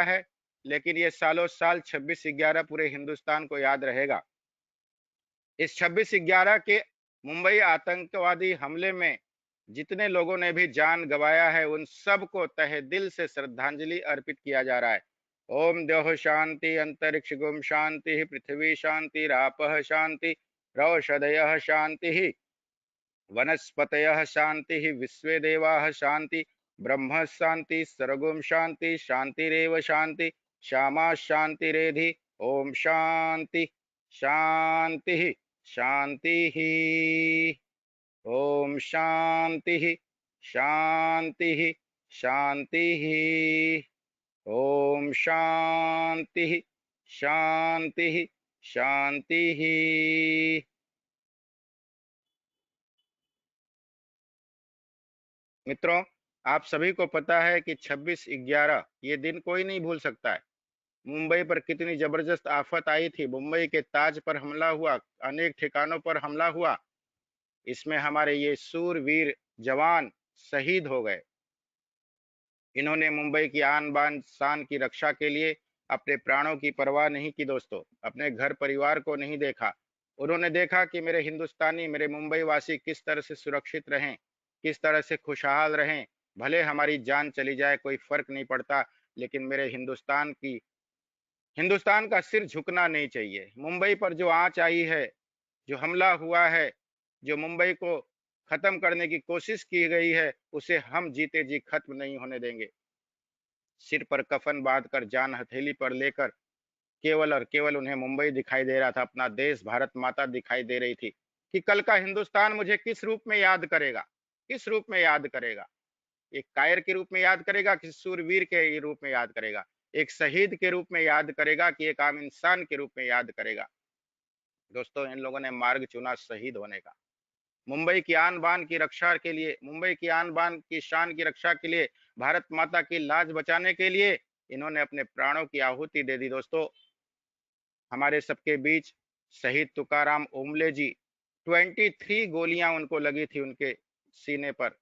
है, लेकिन ये सालों साल 26/11 पूरे हिंदुस्तान को याद रहेगा। इस 26/11 के मुंबई आतंकवादी हमले में जितने लोगों ने भी जान गंवाया है, उन सबको तहे दिल से श्रद्धांजलि अर्पित किया जा रहा है। ओम द्यौः शांति, अंतरिक्ष गुम शांति, पृथ्वी शांति, रापः शांति, रौषधयः शांति, वनस्पतयः शांति, विश्वे देवाः शांति, ब्रह्म शांति, सर्वगुम शांति, शांतिरेव शांति, श्यामा शांतिरेधि। ओम शांति शांति शांति। ओम शांति शांति शांति। ओम शांति शांति शांति। मित्रों, आप सभी को पता है कि 26/11 ये दिन कोई नहीं भूल सकता है। मुंबई पर कितनी जबरदस्त आफत आई थी, मुंबई के ताज पर हमला हुआ, अनेक ठिकानों पर हमला हुआ। इसमें हमारे ये सूरवीर जवान शहीद हो गए। इन्होंने मुंबई की आन बान शान की रक्षा के लिए अपने प्राणों की परवाह नहीं की दोस्तों, अपने घर परिवार को नहीं देखा। उन्होंने देखा कि मेरे हिंदुस्तानी, मेरे मुंबई वासी किस तरह से सुरक्षित रहें, किस तरह से खुशहाल रहें। भले हमारी जान चली जाए, कोई फर्क नहीं पड़ता, लेकिन मेरे हिंदुस्तान का सिर झुकना नहीं चाहिए। मुंबई पर जो आंच आई है, जो हमला हुआ है, जो मुंबई को खत्म करने की कोशिश की गई है, उसे हम जीते जी खत्म नहीं होने देंगे। सिर पर कफन बांधकर, जान हथेली पर लेकर, केवल और केवल उन्हें मुंबई दिखाई दे रहा था, अपना देश, भारत माता दिखाई दे रही थी कि कल का हिंदुस्तान मुझे किस रूप में याद करेगा, किस रूप में याद करेगा। एक कायर के रूप में याद करेगा कि सूरवीर के रूप में याद करेगा, एक शहीद के रूप में याद करेगा कि एक आम इंसान के रूप में याद करेगा। दोस्तों, इन लोगों ने मार्ग चुना शहीद होने का। मुंबई की आन बान की रक्षा के लिए, मुंबई की आन बान की शान की रक्षा के लिए, भारत माता की लाज बचाने के लिए इन्होंने अपने प्राणों की आहुति दे दी। दोस्तों, हमारे सबके बीच शहीद तुकाराम ओमले जी, 23 गोलियां उनको लगी थी उनके सीने पर।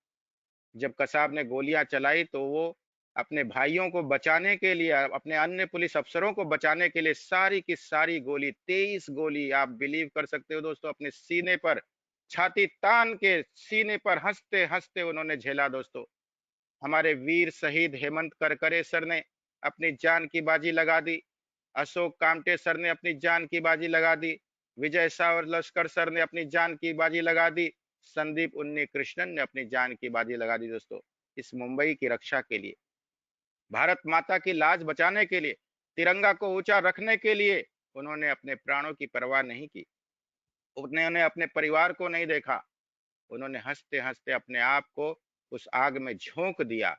जब कसाब ने गोलियां चलाई तो वो अपने भाइयों को बचाने के लिए, अपने अन्य पुलिस अफसरों को बचाने के लिए सारी की सारी गोली, 23 गोली, आप बिलीव कर सकते हो दोस्तों, अपने सीने पर, छाती तान के सीने पर हंसते हंसते उन्होंने झेला। दोस्तों, हमारे वीर शहीद हेमंत करकरे सर ने अपनी जान की बाजी लगा दी, अशोक कामटे सर ने अपनी जान की बाजी लगा दी, विजय सावरकर सर ने अपनी जान की बाजी लगा दी, संदीप उन्नी कृष्णन ने अपनी जान की बाजी लगा दी। दोस्तों, इस मुंबई की रक्षा के लिए, भारत माता की लाज बचाने के लिए, तिरंगा को ऊंचा रखने के लिए उन्होंने अपने प्राणों की परवाह नहीं की। उन्होंने अपने परिवार को नहीं देखा। उन्होंने हंसते हंसते अपने आप को उस आग में झोंक दिया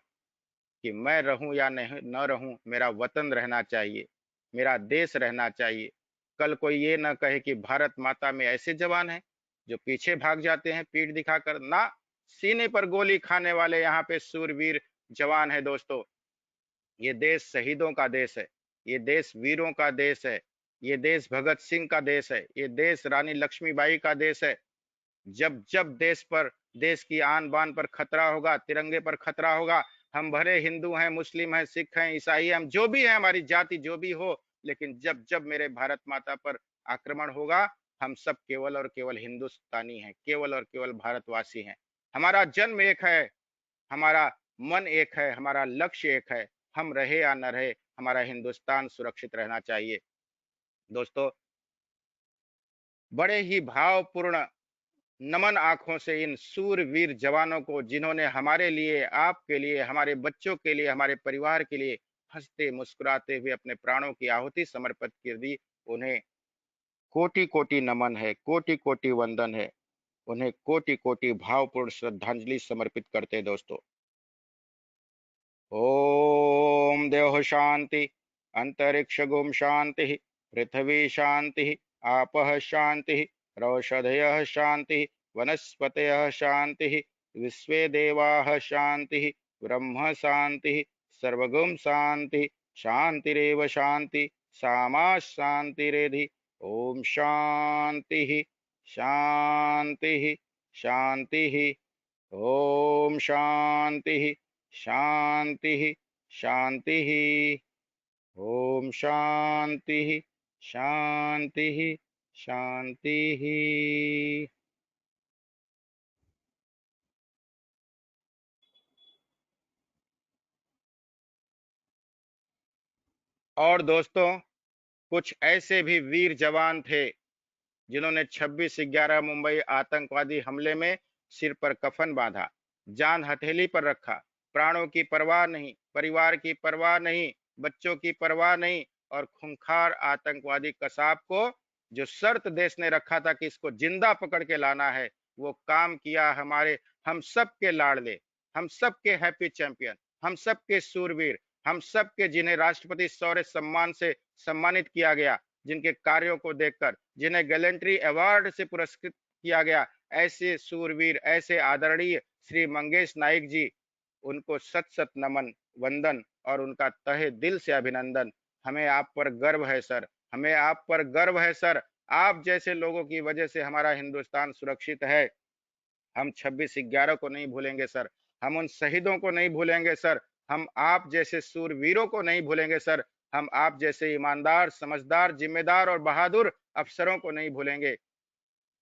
कि मैं रहूं या नहीं न रहूं, मेरा वतन रहना चाहिए, मेरा देश रहना चाहिए। कल कोई ये ना कहे कि भारत माता में ऐसे जवान हैं जो पीछे भाग जाते हैं पीठ दिखाकर। ना, सीने पर गोली खाने वाले यहाँ पे सूरवीर जवान है। दोस्तों, ये देश शहीदों का देश है, ये देश वीरों का देश है, ये देश भगत सिंह का देश है, ये देश रानी लक्ष्मीबाई का देश है। जब जब देश पर, देश की आन बान पर खतरा होगा, तिरंगे पर खतरा होगा, हम भले हिंदू हैं, मुस्लिम हैं, सिख हैं, ईसाई हैं, हम जो भी हैं, हमारी जाति जो भी हो, लेकिन जब जब मेरे भारत माता पर आक्रमण होगा, हम सब केवल और केवल हिंदुस्तानी हैं, केवल और केवल भारतवासी हैं। हमारा जन्म एक है, हमारा मन एक है, हमारा लक्ष्य एक है। हम रहे या न रहे, हमारा हिंदुस्तान सुरक्षित रहना चाहिए। दोस्तों, बड़े ही भावपूर्ण नमन आंखों से इन सूरवीर जवानों को, जिन्होंने हमारे लिए, आपके लिए, हमारे बच्चों के लिए, हमारे परिवार के लिए हंसते मुस्कुराते हुए अपने प्राणों की आहुति समर्पित कर दी, उन्हें कोटि कोटि नमन है, कोटि कोटि वंदन है। उन्हें कोटि कोटि भावपूर्ण श्रद्धांजलि समर्पित करते हैं। दोस्तों, ओम देव शांति, अंतरिक्ष गुम शांति, पृथ्वी शांति, आपः शांति, रौषधयः शांति, वनस्पतयः शांति, विश्वे देवाः शांति, ब्रह्म शांति, सर्वगुम शांति, शांतिरेव शांति, सामा शांतिरेधि। ओम शांति शांति शांति। ओम शांति शांति शांति। ओम शांति शांति शांति। और दोस्तों, कुछ ऐसे भी वीर जवान थे जिन्होंने 26/11 मुंबई आतंकवादी हमले में सिर पर कफन बांधा, जान हथेली पर रखा, प्राणों की परवाह नहीं, परिवार की परवाह नहीं, बच्चों की परवाह नहीं, और खूंखार आतंकवादी कसाब को जो शर्त देश ने रखा था कि इसको जिंदा पकड़ के लाना है, वो काम किया हमारे हम सब के लाडले, हम सब के हैप्पी चैंपियन, हम सब के सूरवीर, हम सब के जिन्हें राष्ट्रपति शौर्य सम्मान से सम्मानित किया गया, जिनके कार्यों को देखकर जिन्हें गैलेंट्री अवार्ड से पुरस्कृत किया गया, ऐसे सूरवीर, ऐसे आदरणीय श्री मंगेश नाइक जी, उनको सत सत नमन, वंदन और उनका तहे दिल से अभिनंदन। हमें आप पर गर्व है सर, हमें आप पर गर्व है सर। आप जैसे लोगों की वजह से हमारा हिंदुस्तान सुरक्षित है। हम 26/11 को नहीं भूलेंगे सर, हम उन शहीदों को नहीं भूलेंगे सर, हम आप जैसे सूरवीरों को नहीं भूलेंगे सर, हम आप जैसे ईमानदार, समझदार, जिम्मेदार और बहादुर अफसरों को नहीं भूलेंगे।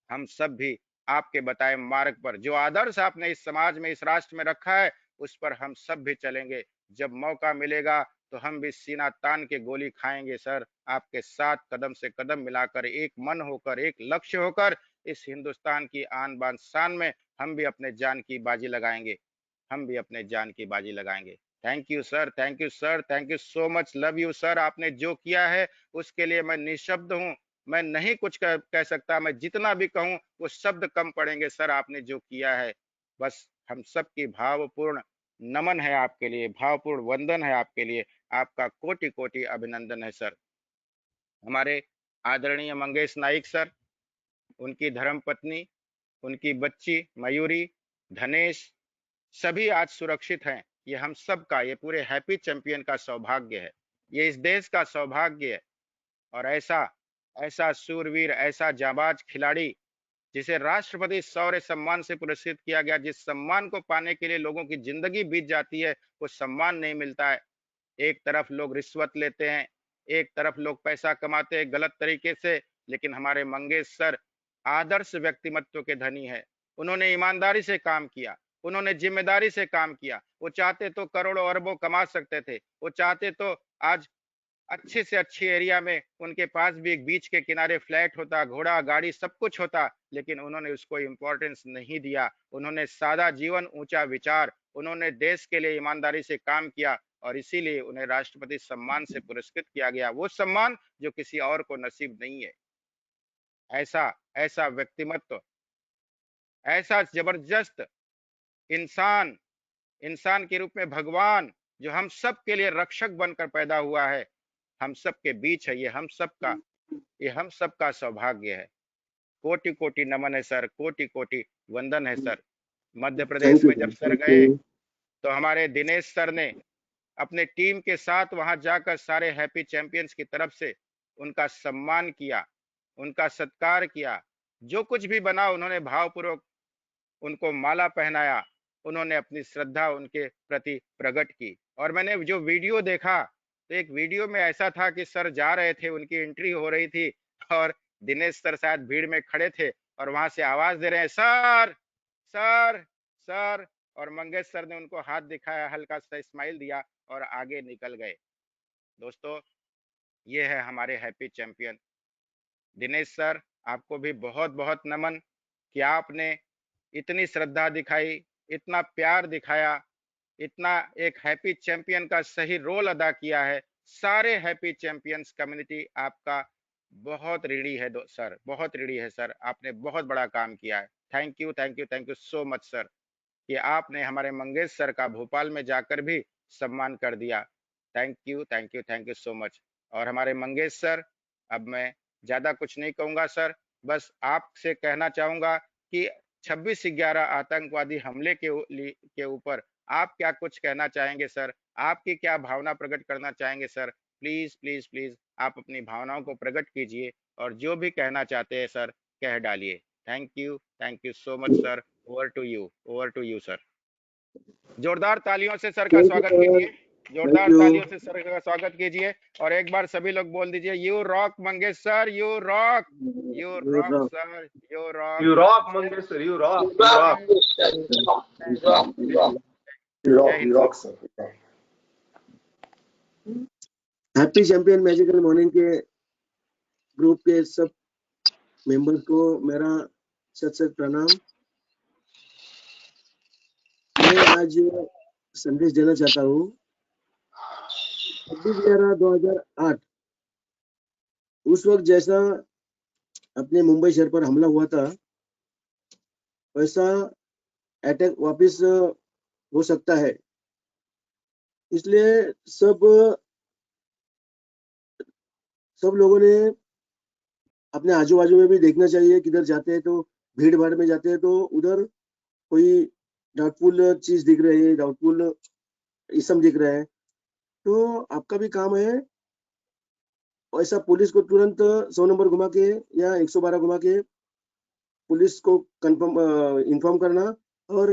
हम सब भी आपके बताए मार्ग पर, जो आदर्श आपने इस समाज में, इस राष्ट्र में रखा है, उस पर हम सब भी चलेंगे। जब मौका मिलेगा तो हम भी सीना तान के गोली खाएंगे सर, आपके साथ कदम से कदम मिलाकर, एक मन होकर, एक लक्ष्य होकर, इस हिंदुस्तान की आन बान शान में हम भी अपने जान की बाजी लगाएंगे, हम भी अपने जान की बाजी लगाएंगे। Thank you sir, thank you sir, thank you so much, love you sir. आपने जो किया है उसके लिए मैं निशब्द हूँ, मैं नहीं कुछ कह सकता, मैं जितना भी कहूँ वो शब्द कम पड़ेंगे सर। आपने जो किया है, बस हम सबकी भावपूर्ण नमन है आपके लिए, भावपूर्ण वंदन है आपके लिए, आपका कोटि कोटि अभिनंदन है सर। हमारे आदरणीय मंगेश नाइक सर, उनकी धर्मपत्नी, उनकी बच्ची मयूरी, धनेश, सभी आज सुरक्षित हैं। ये हम सब का, ये पूरे हैप्पी चैंपियन का सौभाग्य है, ये इस देश का सौभाग्य है। और ऐसा ऐसा सूरवीर, ऐसा जाबाज खिलाड़ी, जिसे राष्ट्रपति शौर्य सम्मान से पुरस्कृत किया गया, जिस सम्मान को पाने के लिए लोगों की जिंदगी बीत जाती है, वो सम्मान नहीं मिलता है। एक तरफ लोग रिश्वत लेते हैं, एक तरफ लोग पैसा कमाते हैं गलत तरीके से, लेकिन हमारे मंगेश सर आदर्श व्यक्तिमत्व के धनी है। उन्होंने ईमानदारी से काम किया, उन्होंने जिम्मेदारी से काम किया। वो चाहते तो करोड़ों अरबों कमा सकते थे, वो चाहते तो आज अच्छे से अच्छे एरिया में उनके पास भी एक बीच के किनारे फ्लैट होता, घोड़ा गाड़ी सब कुछ होता, लेकिन उन्होंने उसको इम्पोर्टेंस नहीं दिया। उन्होंने सादा जीवन, ऊंचा विचार, उन्होंने देश के लिए ईमानदारी से काम किया, और इसीलिए उन्हें राष्ट्रपति सम्मान से पुरस्कृत किया गया, वो सम्मान जो किसी और को नसीब नहीं है। ऐसा ऐसा व्यक्तिमत्व, ऐसा जबरदस्त इंसान, इंसान के रूप में भगवान, जो हम सब के लिए रक्षक बनकर पैदा हुआ है, हम सब के बीच है। ये हम सब का सौभाग्य है। कोटि कोटि नमन है सर, कोटि कोटि वंदन है sir. Madhya thank Pradesh you में जब सर, सर थैंक गए, यू। तो हमारे दिनेश सर ने अपने टीम के साथ वहां जाकर सारे हैप्पी चैंपियंस की तरफ से उनका सम्मान किया, उनका सत्कार किया। जो कुछ भी बना, उन्होंने भावपूर्वक उनको माला पहनाया, उन्होंने अपनी श्रद्धा उनके प्रति प्रकट की। और मैंने जो वीडियो देखा, तो एक वीडियो में ऐसा था कि सर जा रहे थे, उनकी एंट्री हो रही थी, और दिनेश सर शायद भीड़ में खड़े थे और वहां से आवाज दे रहे हैं, सर सर सर, और मंगेश सर ने उनको हाथ दिखाया, हल्का सा स्माइल दिया और आगे निकल गए। दोस्तों, ये है हमारे हैप्पी चैंपियन। दिनेश सर, आपको भी बहुत बहुत नमन कि आपने इतनी श्रद्धा दिखाई, इतना प्यार दिखाया, इतना एक हैप्पी चैंपियन का सही रोल अदा किया है। सारे हैप्पी चैंपियंस कम्युनिटी आपका बहुत ऋणी है सर, बहुत ऋणी है सर। आपने बहुत बड़ा काम किया है। Thank you, thank you, thank you so much sir, कि आपने हमारे मंगेश सर का भोपाल में जाकर भी सम्मान कर दिया। Thank you, thank you, thank you so much. और हमारे मंगेश सर, अब मैं ज्यादा कुछ नहीं कहूंगा सर, बस आपसे कहना चाहूंगा कि 26/11 आतंकवादी हमले के ऊपर आप क्या कुछ कहना चाहेंगे सर? आपकी क्या भावना प्रकट करना चाहेंगे सर? प्लीज प्लीज प्लीज, आप अपनी भावनाओं को प्रकट कीजिए और जो भी कहना चाहते हैं सर, कह डालिए। Thank you so much sir. Over to you, over to you sir. जोरदार तालियों से सर का थैंक यू स्वागत सर, कीजिए। जोरदार तालियों से सर का स्वागत कीजिए। और एक बार सभी लोग बोल दीजिए, you rock Mangesh sir, you rock, you rock sir, you rock. You rock, Mangesh sir. You rock. You rock. जय Hind sir. Sir. Happy champion magical morning के ग्रुप के सब मेंबर्स को मेरा सत सत प्रणाम। मैं आज संदेश देना चाहता हूँ। 26/11/2008 उस वक्त जैसा अपने मुंबई शहर पर हमला हुआ था, वैसा अटैक वापस हो सकता है। इसलिए सब लोगों ने अपने आजू बाजू में भी देखना चाहिए। किधर जाते हैं तो भीड़ भाड़ में जाते हैं तो उधर कोई डाउटफुल चीज दिख रही है, डाउटफुल इसम दिख रहा है, तो आपका भी काम है ऐसा पुलिस को तुरंत 100 नंबर घुमा के या 112 घुमा के पुलिस को कंफर्म इन्फॉर्म करना। और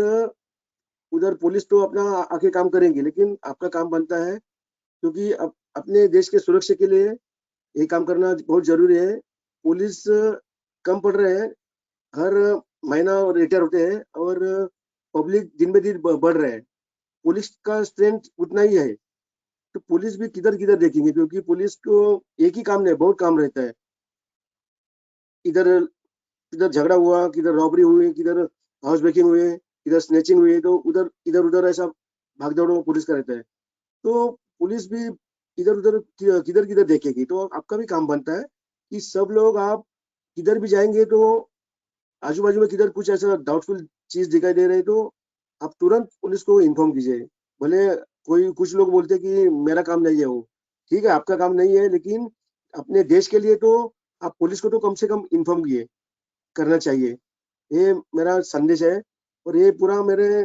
उधर पुलिस तो अपना आके काम करेंगे, लेकिन आपका काम बनता है, क्योंकि अपने देश के सुरक्षा के लिए ये काम करना बहुत जरूरी है। पुलिस कम पड़ रहे हैं, हर महीना रिटायर होते हैं और पब्लिक दिन ब दिन बढ़ रहे हैं। पुलिस का स्ट्रेंथ उतना ही है, तो पुलिस भी किधर किधर देखेंगे, क्योंकि पुलिस को एक ही काम नहीं, बहुत काम रहता है। इधर किधर झगड़ा हुआ, किधर रॉबरी हुई, किधर हाउस ब्रेकिंग हुई, किधर स्नेचिंग हुई, तो उधर इधर उधर ऐसा भागदौड़ में पुलिस का रहता है। तो पुलिस भी इधर उधर किधर किधर देखेगी, तो आपका भी काम बनता है कि सब लोग आप किधर भी जाएंगे तो आजू बाजू में किधर कुछ ऐसा डाउटफुल चीज दिखाई दे रही तो आप तुरंत पुलिस को इन्फॉर्म कीजिए। भले कुछ लोग बोलते कि मेरा काम नहीं है, वो ठीक है, आपका काम नहीं है, लेकिन अपने देश के लिए तो आप पुलिस को तो कम से कम इन्फॉर्म करना चाहिए। ये मेरा संदेश है और ये पूरा मेरे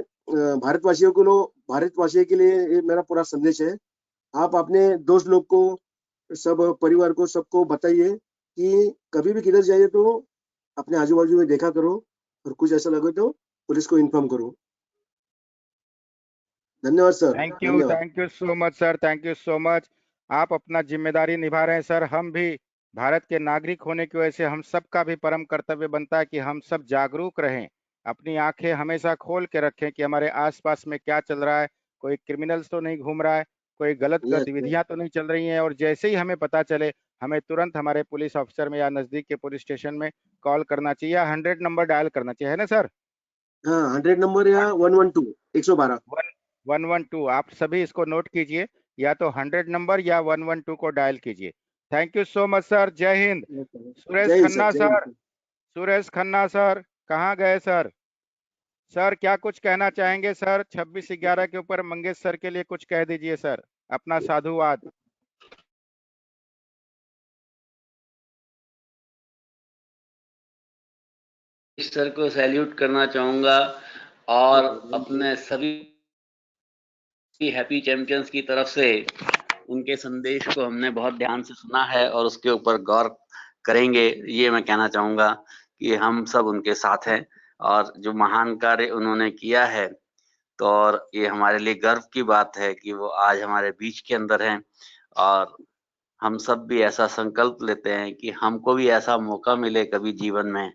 भारतवासियों के लिए ये मेरा पूरा संदेश है। आप अपने दोस्त लोग को, सब परिवार को, सबको बताइए कि कभी भी किधर जाइए तो अपने आजू बाजू में देखा करो और कुछ ऐसा लगे तो पुलिस को इन्फॉर्म करो। धन्यवाद sir. Thank you so much sir, thank you so much. आप अपना जिम्मेदारी निभा रहे हैं सर। हम भी भारत के नागरिक होने की वजह से हम सबका भी परम कर्तव्य बनता है कि हम सब जागरूक रहें, अपनी आंखें हमेशा खोल के रखें कि हमारे आसपास में क्या चल रहा है, कोई क्रिमिनल्स तो नहीं घूम रहा है, कोई गलत गतिविधियां तो नहीं चल रही हैं। और जैसे ही हमें पता चले, हमें तुरंत हमारे पुलिस ऑफिसर में या नजदीक के पुलिस स्टेशन में कॉल करना चाहिए, 100 नंबर डायल करना चाहिए, है ना सर? हाँ, 100 नंबर या 112 112 112 आप सभी इसको नोट कीजिए, या तो 100 नंबर या 112 को डायल कीजिए। Thank you so much sir. जय हिंद। सुरेश खन्ना सर, सुरेश खन्ना सर कहाँ गए सर? सर क्या कुछ कहना चाहेंगे सर? 26/11 के ऊपर मंगेश सर के लिए कुछ कह दीजिए सर, अपना साधुवाद। सर को सैल्यूट करना चाहूंगा और अपने सभी हैप्पी चैंपियंस की तरफ से उनके संदेश को हमने बहुत ध्यान से सुना है और उसके ऊपर गौर करेंगे। ये मैं कहना चाहूंगा कि हम सब उनके साथ हैं और जो महान कार्य उन्होंने किया है, तो और ये हमारे लिए गर्व की बात है कि वो आज हमारे बीच के अंदर हैं। और हम सब भी ऐसा संकल्प लेते हैं कि हमको भी ऐसा मौका मिले कभी जीवन में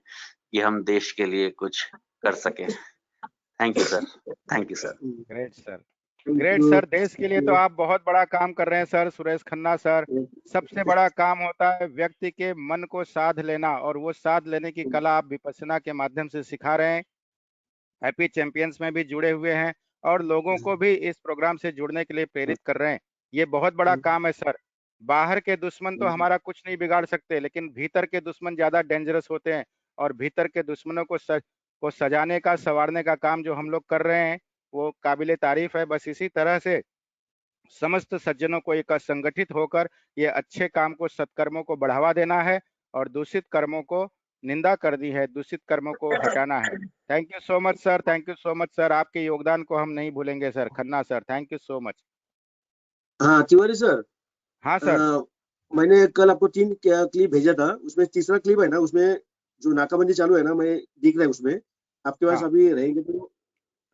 कि हम देश के लिए कुछ कर सकें। Thank you sir, thank you sir. Great sir, great sir. देश के लिए तो आप बहुत बड़ा काम कर रहे हैं सर, सुरेश खन्ना सर। सबसे बड़ा काम होता है व्यक्ति के मन को साध लेना, और वो साध लेने की कला आप विपश्यना के माध्यम से सिखा रहे हैं। हैप्पी चैंपियंस में भी जुड़े हुए हैं और लोगों को भी इस प्रोग्राम से जुड़ने के लिए प्रेरित कर रहे हैं। ये बहुत बड़ा काम है सर। बाहर के दुश्मन तो हमारा कुछ नहीं बिगाड़ सकते, लेकिन भीतर के दुश्मन ज्यादा डेंजरस होते हैं। और भीतर के दुश्मनों को सजाने का, संवारने का काम जो हम लोग कर रहे हैं, वो काबिले तारीफ है। बस इसी तरह से समस्त सज्जनों को एक संगठित होकर ये अच्छे काम को, सत्कर्मों को बढ़ावा देना है और दूषित कर्मों को निंदा कर दी है, दूषित कर्मों को हटाना है। Thank you so much sir, thank you so much sir. आपके योगदान को हम नहीं भूलेंगे sir. Khanna sir, thank you so much. हाँ तिवारी सर। हाँ सर। मैंने कल आपको 3 क्लिप भेजा था, उसमें तीसरा क्लिप है ना, उसमें जो नाकाबंदी चालू है ना, मैं दिख रहा है उसमें। आपके पास हाँ। अभी रहेंगे तो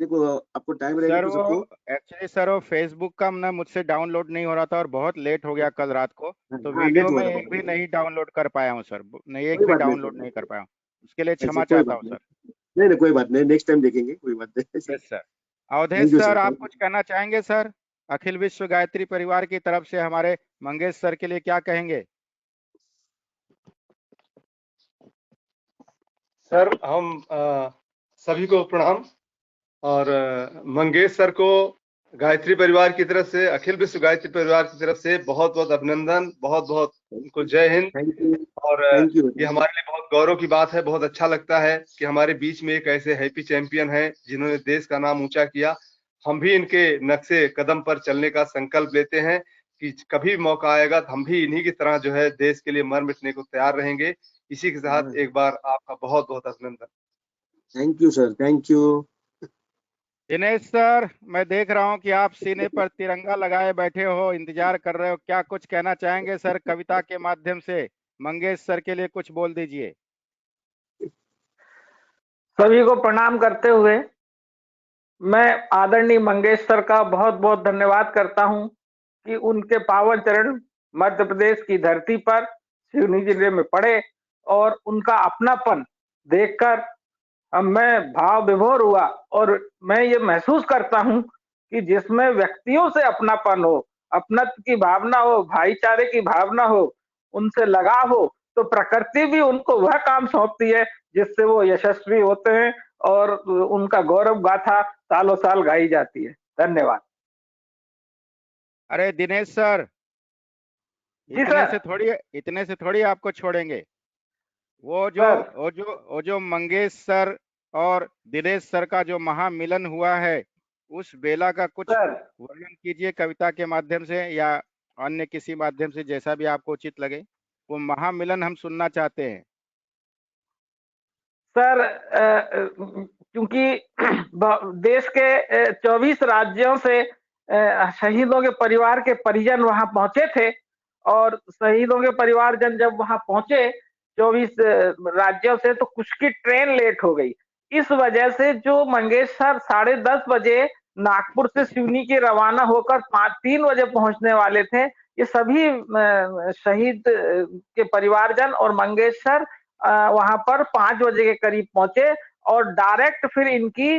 देखो आपको टाइम रहेगा सर तो वो सबको। एक्चुअली सर वो फेसबुक का ना मुझसे डाउनलोड नहीं हो रहा था और बहुत लेट हो गया कल रात को, तो हाँ लेट वीडियो हुआ में था एक बहुत। भी नहीं डाउनलोड कर पाया हूँ सर, नहीं एक कोई भी बात नहीं डाउनलोड सर, नहीं कर पाया हूँ, उसके लिए ऐसे क्षमा कोई चाहता बात हूँ नहीं। सर। नहीं नहीं कोई बात नहीं, नेक्स्ट टाइम देखेंगे, कोई बात नहीं। Yes sir. Awadhesh thank you sir, sir, आप थैंक कुछ कहना चाहेंगे सर? अखिल विश्व गायत्री परिवार की तरफ से हमारे मंगेश सर के लिए क्या कहेंगे? सर हम सभी को प्रणाम, और मंगेश सर को गायत्री परिवार की तरफ से, अखिल विश्व गायत्री परिवार की तरफ से बहुत बहुत अभिनंदन, बहुत बहुत उनको जय हिंद। यू, और थैंक यू। ये हमारे लिए बहुत गौरव की बात है, बहुत अच्छा लगता है कि हमारे बीच में एक ऐसे हैप्पी चैंपियन हैं जिन्होंने देश का नाम ऊंचा किया। हम भी इनके नक्शे कदम पर चलने का संकल्प लेते हैं कि कभी मौका आएगा तो हम भी इन्हीं की तरह जो है देश के लिए मर मिटने को तैयार रहेंगे। इसी के साथ एक बार आपका बहुत बहुत अभिनंदन। Thank you sir, thank you. Dinesh sir, मैं देख रहा हूँ कि आप सीने पर तिरंगा लगाए बैठे हो, इंतजार कर रहे हो, क्या कुछ कहना चाहेंगे सर कविता के माध्यम से? मंगेश सर के लिए कुछ बोल दीजिए। सभी को प्रणाम करते हुए मैं आदरणीय मंगेश सर का बहुत बहुत धन्यवाद करता हूं कि उनके पावन चरण मध्य प्रदेश की धरती पर सिवनी जिले में पड़े, और उनका अपनापन देखकर अब मैं भाव विभोर हुआ। और मैं ये महसूस करता हूं कि जिसमें व्यक्तियों से अपनापन हो, अपनत्व की भावना हो, भाईचारे की भावना हो, उनसे लगाव हो, तो प्रकृति भी उनको वह काम सौंपती है जिससे वो यशस्वी होते हैं, और उनका गौरव गाथा सालों साल गाई जाती है। धन्यवाद। अरे दिनेश सर, जी सर। इतने से थोड़ी आपको छोड़ेंगे। वो जो सर वो जो मंगेश सर और दिनेश सर का जो महामिलन हुआ है, उस बेला का कुछ सर वर्णन कीजिए कविता के माध्यम से या अन्य किसी माध्यम से, जैसा भी आपको उचित लगे। वो महामिलन हम सुनना चाहते हैं। सर क्योंकि देश के 24 राज्यों से शहीदों के परिवार के परिजन वहां पहुंचे थे, और शहीदों के परिवारजन जब वहां पहुंचे 24 राज्यों से, तो कुछ की ट्रेन लेट हो गई। इस वजह से जो मंगेश सर 10:30 बजे नागपुर से सिवनी के रवाना होकर 3 बजे पहुंचने वाले थे, ये सभी शहीद के परिवारजन और मंगेश सर वहां पर 5 बजे के करीब पहुंचे, और डायरेक्ट फिर इनकी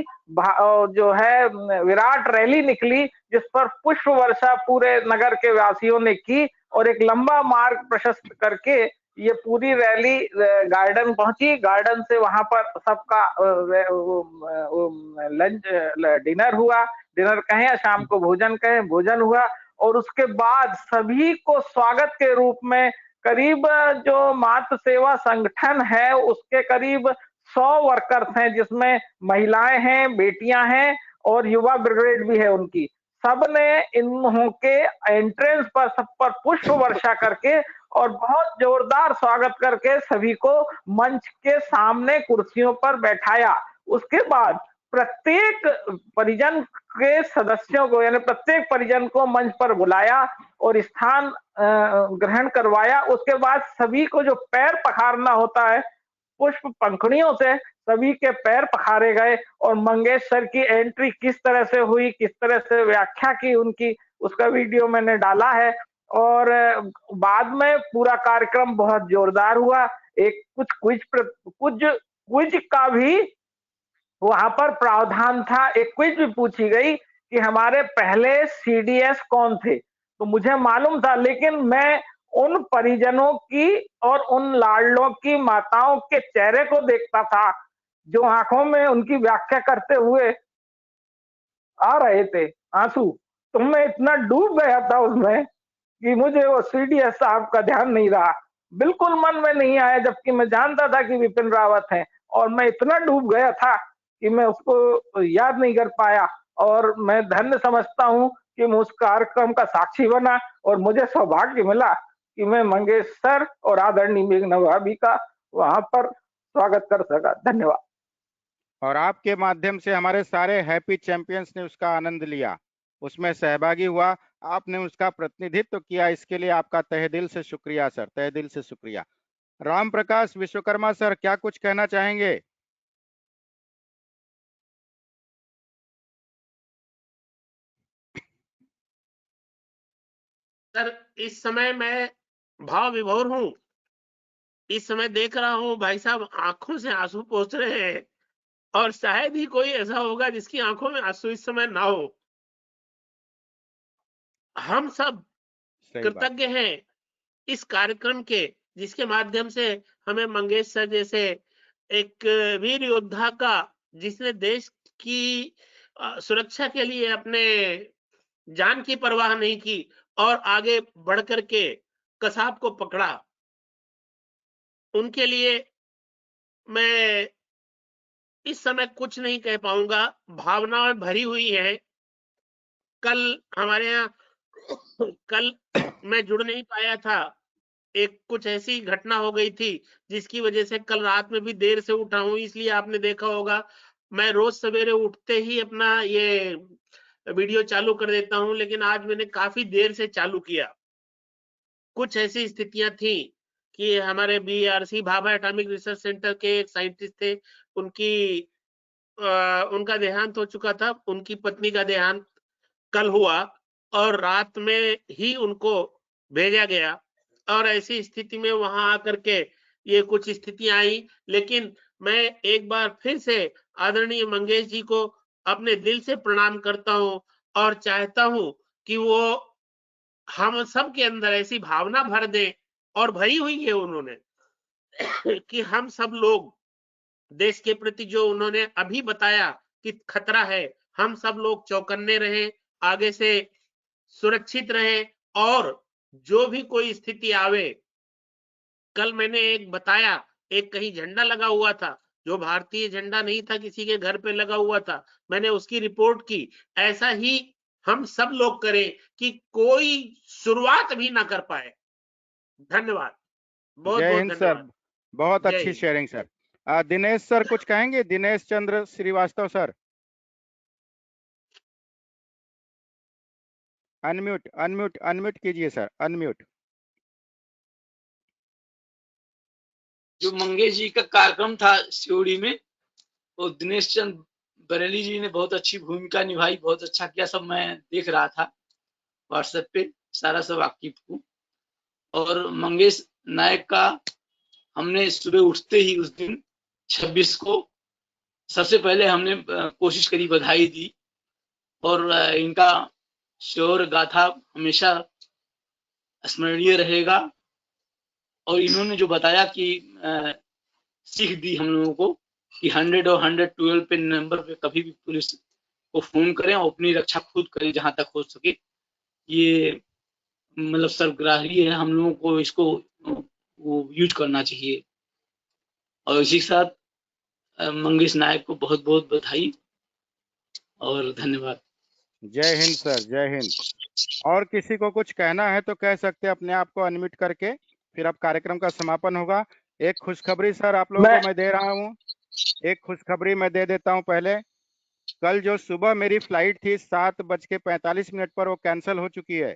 जो है विराट रैली निकली, जिस पर पुष्प वर्षा पूरे नगर के वासियों ने की, और एक लंबा मार्ग प्रशस्त करके ये पूरी रैली गार्डन पहुंची। गार्डन से वहां पर सबका लंच डिनर हुआ, डिनर कहें या शाम को भोजन कहें, भोजन हुआ। और उसके बाद सभी को स्वागत के रूप में करीब जो मातृ सेवा संगठन है उसके करीब 100 वर्कर्स हैं, जिसमें महिलाएं हैं, बेटियां हैं, और युवा ब्रिगेड भी है उनकी। सब ने इन्हों के एंट्रेंस पर सब पर पुष्प वर्षा करके और बहुत जोरदार स्वागत करके सभी को मंच के सामने कुर्सियों पर बैठाया। उसके बाद प्रत्येक परिजन के सदस्यों को, यानी प्रत्येक परिजन को मंच पर बुलाया और स्थान ग्रहण करवाया। उसके बाद सभी को जो पैर पखारना होता है, पुष्प पंखुड़ियों से सभी के पैर पखारे गए, और मंगेश सर की एंट्री किस तरह से हुई, किस तरह से व्याख्या की उनकी, उसका वीडियो मैंने डाला है। और बाद में पूरा कार्यक्रम बहुत जोरदार हुआ। एक कुछ क्विज का भी वहां पर प्रावधान था। एक क्विज भी पूछी गई कि हमारे पहले सीडीएस कौन थे, तो मुझे मालूम था, लेकिन मैं उन परिजनों की और उन लाडलों की माताओं के चेहरे को देखता था जो आंखों में उनकी व्याख्या करते हुए आ रहे थे आंसू। तो मैं इतना डूब गया था उसमें कि मुझे वो सीडीएस साहब का ध्यान नहीं रहा, बिल्कुल मन में नहीं आया, जबकि मैं जानता था कि विपिन रावत है। और मैं इतना डूब गया था कि मैं उसको याद नहीं कर पाया। और मैं धन्य समझता हूं कि मैं उस कार्यक्रम का साक्षी बना, और मुझे सौभाग्य मिला कि मैं मंगेश सर और आदरणीय मेघना भाभी का वहां पर स्वागत कर सका। धन्यवाद। और आपके माध्यम से हमारे सारे हैप्पी चैंपियंस ने उसका आनंद लिया, उसमें सहभागी हुआ, आपने उसका प्रतिनिधित्व किया, इसके लिए आपका तहे दिल से शुक्रिया सर, तहे दिल से शुक्रिया। राम प्रकाश विश्वकर्मा सर, क्या कुछ कहना चाहेंगे? सर इस समय मैं भाव विभोर हूँ। इस समय देख रहा हूँ भाई साहब आंखों से आंसू पोंछ रहे हैं और शायद ही कोई ऐसा होगा जिसकी आंखों में आंसू इस समय ना हो। हम सब सही बात। कृतज्ञ हैं इस कार्यक्रम के, जिसके माध्यम से हमें मंगेश सर जैसे एक वीर योद्धा का, जिसने देश की सुरक्षा के लिए अपने जान की परवाह नहीं की और आगे बढ़ करके कसाब को पकड़ा, उनके लिए मैं इस समय कुछ नहीं कह पाऊंगा। भावनाएं भरी हुई है। कल हमारे यहाँ कल मैं जुड़ नहीं पाया था, एक कुछ ऐसी घटना हो गई थी जिसकी वजह से कल रात में भी देर से उठा हूं। इसलिए आपने देखा होगा मैं रोज सवेरे उठते ही अपना ये वीडियो चालू कर देता हूं, लेकिन आज मैंने काफी देर से चालू किया। कुछ ऐसी स्थितियां थी कि हमारे BRC Bhabha atomic research centre के एक साइंटिस्ट थे, उनका देहांत हो चुका था। उनकी पत्नी का देहांत कल हुआ और रात में ही उनको भेजा गया और ऐसी स्थिति में वहां आकर के ये कुछ स्थितियां आई। लेकिन मैं एक बार फिर से आदरणीय मंगेश जी को अपने दिल से प्रणाम करता हूं और चाहता हूं कि वो हम सब के अंदर ऐसी भावना भर दें, और भरी हुई है उन्होंने कि हम सब लोग देश के प्रति जो उन्होंने अभी बताया कि खतरा है, हम सब लोग चौकन्ने रहें, आगे से सुरक्षित रहें और जो भी कोई स्थिति आवे। कल मैंने एक बताया, एक कहीं झंडा लगा हुआ था जो भारतीय झंडा नहीं था, किसी के घर पे लगा हुआ था, मैंने उसकी रिपोर्ट की। ऐसा ही हम सब लोग करें कि कोई शुरुआत भी ना कर पाए। धन्यवाद, बहुत जय बहुत हिंद सर, धन्यवाद। बहुत जय अच्छी हिंद। Sharing sir. दिनेश सर कुछ कहेंगे? Dinesh Chandra Srivastava sir, unmute unmute unmute कीजिए सर, अनम्यूट। जो मंगेश जी का कार्यक्रम था सीओडी में, वो दिनेश चंद बरेली जी ने बहुत अच्छी भूमिका निभाई, बहुत अच्छा किया। सब मैं देख रहा था व्हाट्सएप पे, सारा सब वाकिफ हूँ। और मंगेश नायक का हमने सुबह उठते ही उस दिन 26 को सबसे पहले हमने कोशिश करी, बधाई दी और इनका शौर्य गाथा हमेशा स्मरणीय रहेगा। और इन्होंने जो बताया कि सीख दी हम लोगों को कि 100 और 112 पे नंबर पे कभी भी पुलिस को फोन करें और अपनी रक्षा खुद करें जहां तक हो सके। ये मतलब सर्वग्राही है, हम लोगों को इसको वो यूज करना चाहिए। और इसी के साथ मंगेश नायक को बहुत बहुत बधाई और धन्यवाद। जय हिंद सर, जय हिंद। और किसी को कुछ कहना है तो कह सकते हैं अपने आप को अनम्यूट करके, फिर अब कार्यक्रम का समापन होगा। एक खुशखबरी सर आप लोगों को मैं दे रहा हूँ, एक खुशखबरी मैं दे देता हूँ पहले। कल जो सुबह मेरी फ्लाइट थी 7:45 पर, वो कैंसिल हो चुकी है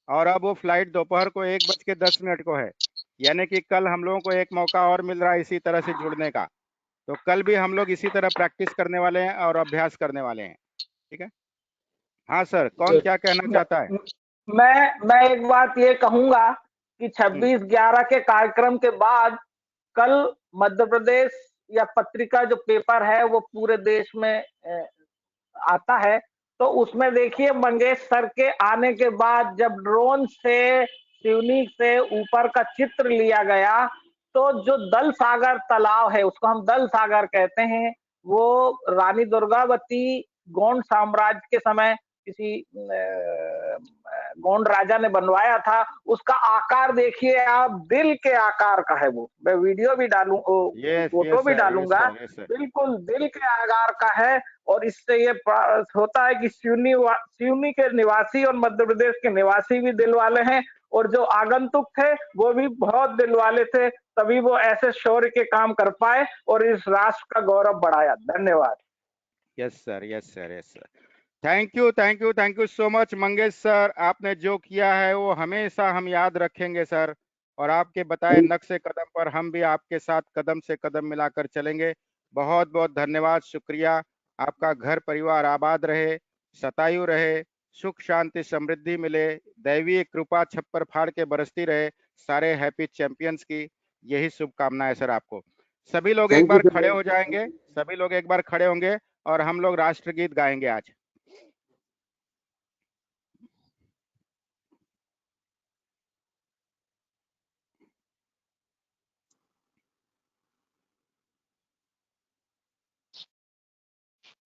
और अब वो फ्लाइट दोपहर को 1:10 को है। यानी कि कल हम लोगों को एक मौका और मिल रहा है इसी तरह से जुड़ने का। तो कल भी हम लोग इसी तरह प्रैक्टिस करने वाले हैं और अभ्यास करने वाले हैं, ठीक है? हाँ सर, कौन क्या कहना चाहता है? मैं एक बात ये कहूंगा कि 26/11 के कार्यक्रम के बाद कल मध्य प्रदेश या पत्रिका जो पेपर है वो पूरे देश में आता है, तो उसमें देखिए मंगेश सर के आने के बाद जब ड्रोन से सिवनी से ऊपर का चित्र लिया गया, तो जो दल सागर तालाब है, उसको हम दल सागर कहते हैं, वो रानी दुर्गावती गोंड साम्राज्य के समय किसी गोंड राजा ने बनवाया था। उसका आकार देखिए आप, दिल के आकार का है वो। मैं वीडियो भी डालूं, फोटो भी डालूंगा, बिल्कुल दिल के आकार का है। और इससे ये होता है कि सिवनी के निवासी और मध्य प्रदेश के निवासी भी दिल वाले हैं, और जो आगंतुक थे वो भी बहुत दिल वाले थे, तभी वो ऐसे शौर्य के काम कर पाए और इस राष्ट्र का गौरव बढ़ाया। धन्यवाद। Yes sir, yes sir, yes sir. Thank you, thank you, thank you so much Mangesh sir. आपने जो किया है वो हमेशा हम याद रखेंगे सर, और आपके बताए नक्शे कदम पर हम भी आपके साथ कदम से कदम मिलाकर चलेंगे। बहुत बहुत धन्यवाद, शुक्रिया। आपका घर परिवार आबाद रहे, शतायु रहे, सुख शांति समृद्धि मिले, दैवीय कृपा छप्पर फाड़ के बरसती रहे सारे हैप्पी चैंपियंस की, यही शुभकामनाएं सर आपको। सभी लोग एक थैंक यू बार खड़े हो जाएंगे, सभी लोग एक बार खड़े होंगे और हम लोग राष्ट्रगीत गाएंगे आज।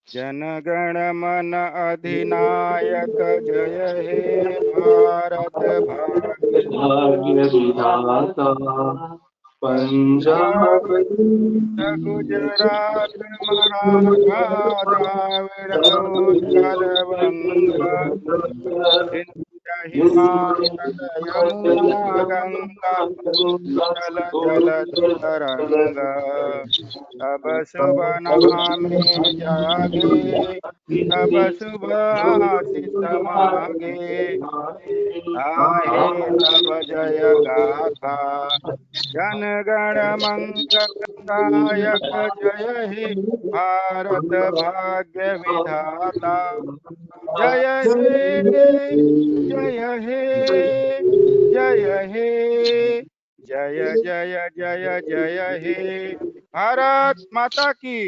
जनगण मन अधिनायक जय हे भारत भाग्य भाग्य विधाता पंजाब गुजरात मराठा द्राविड़ उत्कल बंग सिंधु हिमाचल यमुना गंगा उतल जलधि तरंगा, तब शुभ नामे जागे, तब शुभ आशीष मांगे, गाहे तब जय गाथा, जन गण मंगलदायक जय हे भारत भाग्य विधाता, जय हे जय हे जय हे जय जय जय जय हे, भारत माता की